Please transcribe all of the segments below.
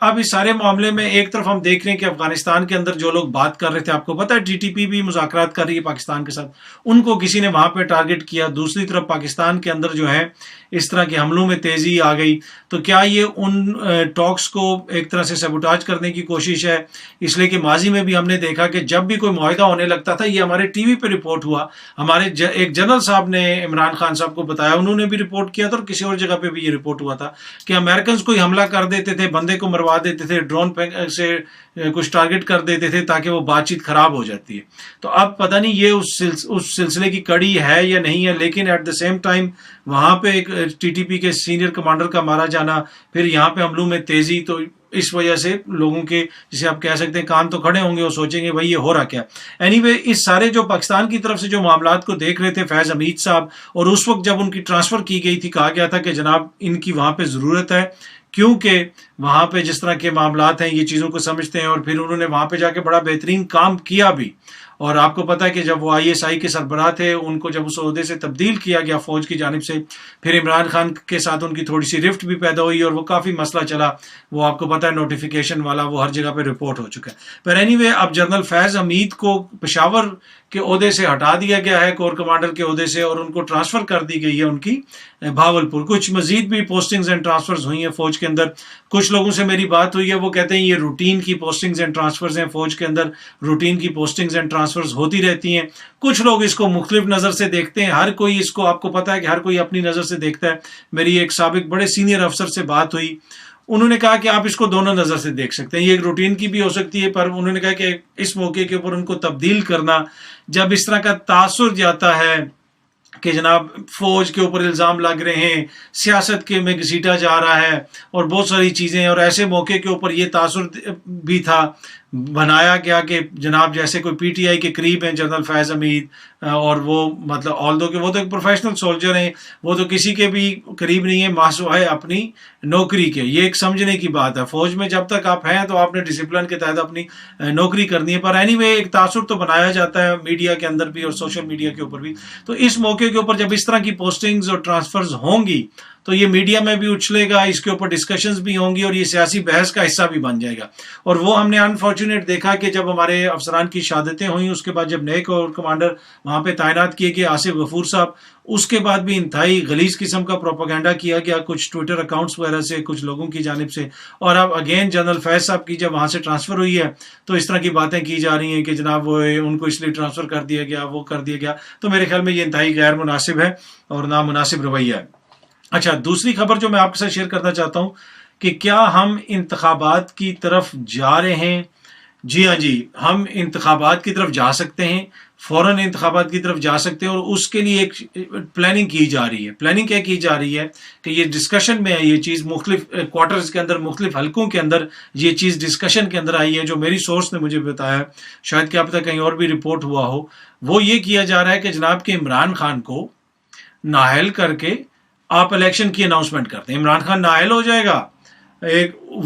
اب اس سارے معاملے میں ایک طرف ہم دیکھ رہے ہیں کہ افغانستان کے اندر جو لوگ بات کر رہے تھے، آپ کو پتا ہے TTP بھی مذاکرات کر رہی ہے پاکستان کے ساتھ، ان کو کسی نے وہاں پہ ٹارگٹ کیا. دوسری طرف پاکستان کے اندر جو ہے اس طرح کے حملوں میں تیزی آ گئی. تو کیا یہ ان ٹاکس کو ایک طرح سے سیبوٹاج کرنے کی کوشش ہے؟ اس لیے کہ ماضی میں بھی ہم نے دیکھا کہ جب بھی کوئی معاہدہ ہونے لگتا تھا، یہ ہمارے ٹی وی پہ رپورٹ ہوا، ہمارے ایک جنرل صاحب نے عمران خان صاحب کو بتایا، انہوں نے بھی رپورٹ کیا تھا، اور کسی اور جگہ پہ بھی یہ رپورٹ ہوا تھا کہ امریکنز کوئی حملہ کر دیتے تھے، بندے کو مروا دیتے تھے، ڈرون سے کچھ ٹارگٹ کر دیتے تھے تاکہ وہ بات چیت خراب ہو جاتی ہے. تو اب پتہ نہیں یہ اس سلسلے کی کڑی ہے یا نہیں ہے، لیکن ایٹ دا سیم ٹائم وہاں پہ ایک TTP کے سینئر کمانڈر کا مارا جانا، پھر یہاں پہ حملوں میں تیزی، تو اس وجہ سے لوگوں کے جسے آپ کہہ سکتے ہیں کان تو کھڑے ہوں گے، وہ سوچیں گے بھائی یہ ہو رہا کیا. اینی وے اس سارے جو پاکستان کی طرف سے جو معاملات کو دیکھ رہے تھے فیض حمید صاحب، اور اس وقت جب ان کی ٹرانسفر کی گئی تھی کہا گیا تھا کہ جناب ان کی وہاں پہ ضرورت ہے، کیونکہ وہاں پہ جس طرح کے معاملات ہیں یہ چیزوں کو سمجھتے ہیں، اور پھر انہوں نے وہاں پہ جا کے بڑا بہترین کام کیا بھی. اور آپ کو پتا ہے کہ جب وہ ISI کے سربراہ تھے، ان کو جب اس عہدے سے تبدیل کیا گیا فوج کی جانب سے، پھر عمران خان کے ساتھ ان کی تھوڑی سی رفٹ بھی پیدا ہوئی، اور وہ کافی مسئلہ چلا، وہ آپ کو پتا ہے نوٹیفیکیشن والا وہ ہر جگہ پہ رپورٹ ہو چکا ہے. پر اینی وے اب جنرل فیض حمید کو پشاور کے عہدے سے ہٹا دیا گیا ہے، کور کمانڈر کے عہدے سے، اور ان کو ٹرانسفر کر دی گئی ہے ان کی بھاولپور. کچھ مزید بھی پوسٹنگز اینڈ ٹرانسفرز ہوئی ہیں فوج کے اندر. کچھ لوگوں سے میری بات ہوئی ہے، وہ کہتے ہیں یہ روٹین کی پوسٹنگز اینڈ ٹرانسفرز ہیں، فوج کے اندر روٹین کی پوسٹنگز اینڈ ٹرانسفرز ہوتی رہتی ہیں. کچھ لوگ اس کو مختلف نظر سے دیکھتے ہیں، ہر کوئی اس کو، آپ کو پتا ہے کہ ہر کوئی اپنی نظر سے دیکھتا ہے. میری ایک سابق بڑے سینئر افسر سے بات ہوئی، انہوں نے کہا کہ آپ اس کو دونوں نظر سے دیکھ سکتے ہیں، یہ ایک روٹین کی بھی ہو سکتی ہے، پر انہوں نے کہا کہ اس موقع کے اوپر ان کو تبدیل کرنا، جب اس طرح کا تاثر جاتا ہے کہ جناب فوج کے اوپر الزام لگ رہے ہیں، سیاست کے میں گھسیٹا جا رہا ہے، اور بہت ساری چیزیں، اور ایسے موقع کے اوپر یہ تاثر بھی تھا بنایا گیا کہ جناب جیسے کوئی PTI کے قریب ہیں جنرل فیض حمید، اور وہ مطلب آلدو کہ وہ تو ایک پروفیشنل سولجر ہیں، وہ تو کسی کے بھی قریب نہیں ہے، محض اپنی نوکری کے. یہ ایک سمجھنے کی بات ہے، فوج میں جب تک آپ ہیں تو آپ نے ڈسپلن کے تحت اپنی نوکری کرنی ہے. پر اینی وے ایک تاثر تو بنایا جاتا ہے میڈیا کے اندر بھی اور سوشل میڈیا کے اوپر بھی. تو اس موقع کے اوپر جب اس طرح کی پوسٹنگز اور ٹرانسفرز ہوں گی تو یہ میڈیا میں بھی اچھلے گا، اس کے اوپر ڈسکشنز بھی ہوں گی، اور یہ سیاسی بحث کا حصہ بھی بن جائے گا. اور وہ ہم نے انفارچونیٹ دیکھا کہ جب ہمارے افسران کی شہادتیں ہوئیں، اس کے بعد جب نئے کور کمانڈر وہاں پہ تعینات کیے گئے آصف غفور صاحب، اس کے بعد بھی انتہائی غلیظ قسم کا پروپیگنڈا کیا گیا کچھ ٹویٹر اکاؤنٹس وغیرہ سے، کچھ لوگوں کی جانب سے. اور اب اگین جنرل فیض صاحب کی جب وہاں سے ٹرانسفر ہوئی ہے تو اس طرح کی باتیں کی جا رہی ہیں کہ جناب وہ ان کو اس لیے ٹرانسفر کر دیا گیا، وہ کر دیا گیا. تو میرے خیال میں یہ انتہائی غیر مناسب ہے اور نامناسب رویہ ہے. اچھا، دوسری خبر جو میں آپ کے ساتھ شیئر کرنا چاہتا ہوں کہ کیا ہم انتخابات کی طرف جا رہے ہیں؟ جی ہاں جی، ہم انتخابات کی طرف جا سکتے ہیں، فوراً انتخابات کی طرف جا سکتے ہیں، اور اس کے لیے ایک پلاننگ کی جا رہی ہے. پلاننگ کیا کی جا رہی ہے کہ یہ ڈسکشن میں ہے، یہ چیز مختلف کوارٹرز کے اندر، مختلف حلقوں کے اندر یہ چیز ڈسکشن کے اندر آئی ہے، جو میری سورس نے مجھے بتایا، شاید کیا پتہ کہیں اور بھی رپورٹ ہوا ہو. وہ یہ کیا جا رہا ہے کہ جناب کہ عمران خان کو نااہل کر کے آپ الیکشن کی اناؤنسمنٹ کرتے ہیں. عمران خان نااہل ہو جائے گا،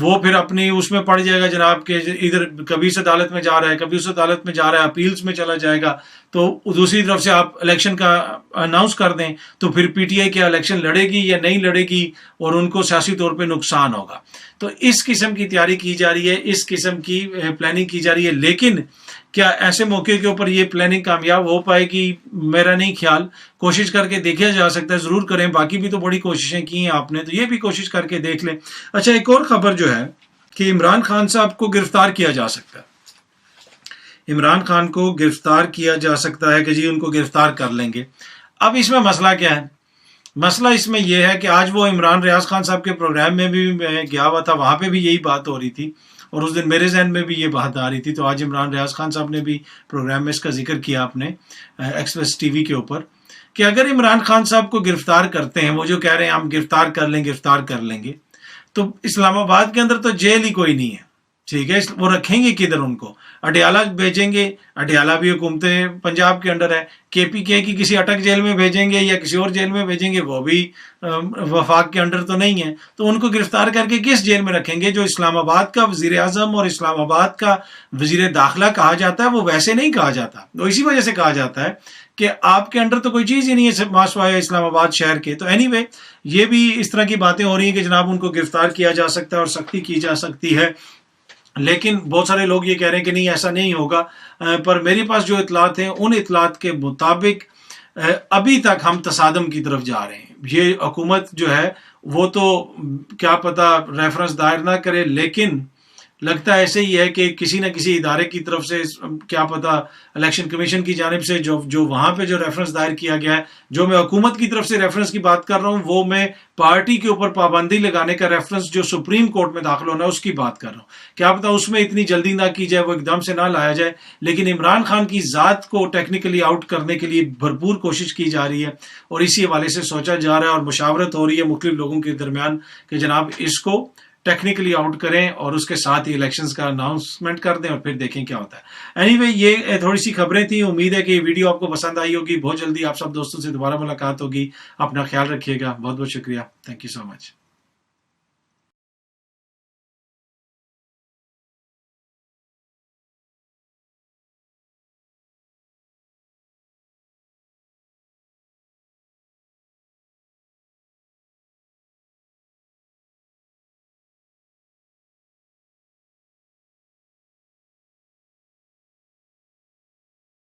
وہ پھر اپنی اس میں پڑ جائے گا جناب کہ ادھر کبھی اس عدالت میں جا رہا ہے، کبھی اس عدالت میں جا رہا ہے، اپیلز میں چلا جائے گا. تو دوسری طرف سے آپ الیکشن کا اناؤنس کر دیں تو پھر PTI کیا الیکشن لڑے گی یا نہیں لڑے گی، اور ان کو سیاسی طور پہ نقصان ہوگا. تو اس قسم کی تیاری کی جا رہی ہے، اس قسم کی پلاننگ کی جا رہی ہے. لیکن کیا ایسے موقع کے اوپر یہ پلاننگ کامیاب ہو پائے گی؟ میرا نہیں خیال. کوشش کر کے دیکھا جا سکتا ہے، ضرور کریں، باقی بھی تو بڑی کوششیں کی ہیں آپ نے، تو یہ بھی کوشش کر کے دیکھ لیں. اچھا، ایک اور خبر جو ہے کہ عمران خان صاحب کو گرفتار کیا جا سکتا ہے. عمران خان کو گرفتار کیا جا سکتا ہے کہ جی ان کو گرفتار کر لیں گے. اب اس میں مسئلہ کیا ہے؟ مسئلہ اس میں یہ ہے کہ آج وہ عمران ریاض خان صاحب کے پروگرام میں بھی میں گیا ہوا تھا، وہاں پہ بھی یہی بات ہو رہی تھی، اور اس دن میرے ذہن میں بھی یہ بات آ رہی تھی. تو آج عمران ریاض خان صاحب نے بھی پروگرام میں اس کا ذکر کیا اپنے ایکسپریس TV کے اوپر کہ اگر عمران خان صاحب کو گرفتار کرتے ہیں، وہ جو کہہ رہے ہیں ہم گرفتار کر لیں گے، تو اسلام آباد کے اندر تو جیل ہی کوئی نہیں ہے. ٹھیک ہے، وہ رکھیں گے کدھر ان کو؟ اڈیالہ بھیجیں گے، اڈیالہ بھی حکومت پنجاب کے انڈر ہے. KPK کی کسی اٹک جیل میں بھیجیں گے یا کسی اور جیل میں بھیجیں گے، وہ بھی وفاق کے انڈر تو نہیں ہے. تو ان کو گرفتار کر کے کس جیل میں رکھیں گے؟ جو اسلام آباد کا وزیر اعظم اور اسلام آباد کا وزیر داخلہ کہا جاتا ہے، وہ ویسے نہیں کہا جاتا. تو اسی وجہ سے کہا جاتا ہے کہ آپ کے انڈر تو کوئی چیز ہی نہیں ہے ماسوائے اسلام آباد شہر کے. تو اینی وے یہ بھی اس طرح کی باتیں ہو رہی ہیں کہ جناب ان کو گرفتار کیا جا سکتا ہے اور سختی کی جا سکتی ہے، لیکن بہت سارے لوگ یہ کہہ رہے ہیں کہ نہیں ایسا نہیں ہوگا. پر میرے پاس جو اطلاعات ہیں ان اطلاعات کے مطابق ابھی تک ہم تصادم کی طرف جا رہے ہیں. یہ حکومت جو ہے وہ تو کیا پتہ ریفرنس دائر نہ کرے، لیکن لگتا ایسے ہی ہے کہ کسی نہ کسی ادارے کی طرف سے کیا پتہ الیکشن کمیشن کی جانب سے جو وہاں پہ جو ریفرنس دائر کیا گیا ہے، جو میں حکومت کی طرف سے ریفرنس کی بات کر رہا ہوں وہ میں پارٹی کے اوپر پابندی لگانے کا ریفرنس جو سپریم کورٹ میں داخل ہونا ہے اس کی بات کر رہا ہوں. کیا پتہ اس میں اتنی جلدی نہ کی جائے، وہ ایک دم سے نہ لایا جائے، لیکن عمران خان کی ذات کو ٹیکنیکلی آؤٹ کرنے کے لیے بھرپور کوشش کی جا رہی ہے اور اسی حوالے سے سوچا جا رہا ہے اور مشاورت ہو رہی ہے مختلف لوگوں کے درمیان کہ جناب اس کو ٹیکنیکلی آؤٹ کریں اور اس کے ساتھ ہی الیکشنز کا اناؤنسمنٹ کر دیں اور پھر دیکھیں کیا ہوتا ہے. اینی وے یہ تھوڑی سی خبریں تھیں. امید ہے کہ یہ ویڈیو آپ کو پسند آئی ہوگی. بہت جلدی آپ سب دوستوں سے دوبارہ ملاقات ہوگی. اپنا خیال رکھیے گا. بہت بہت شکریہ. Thank you so much.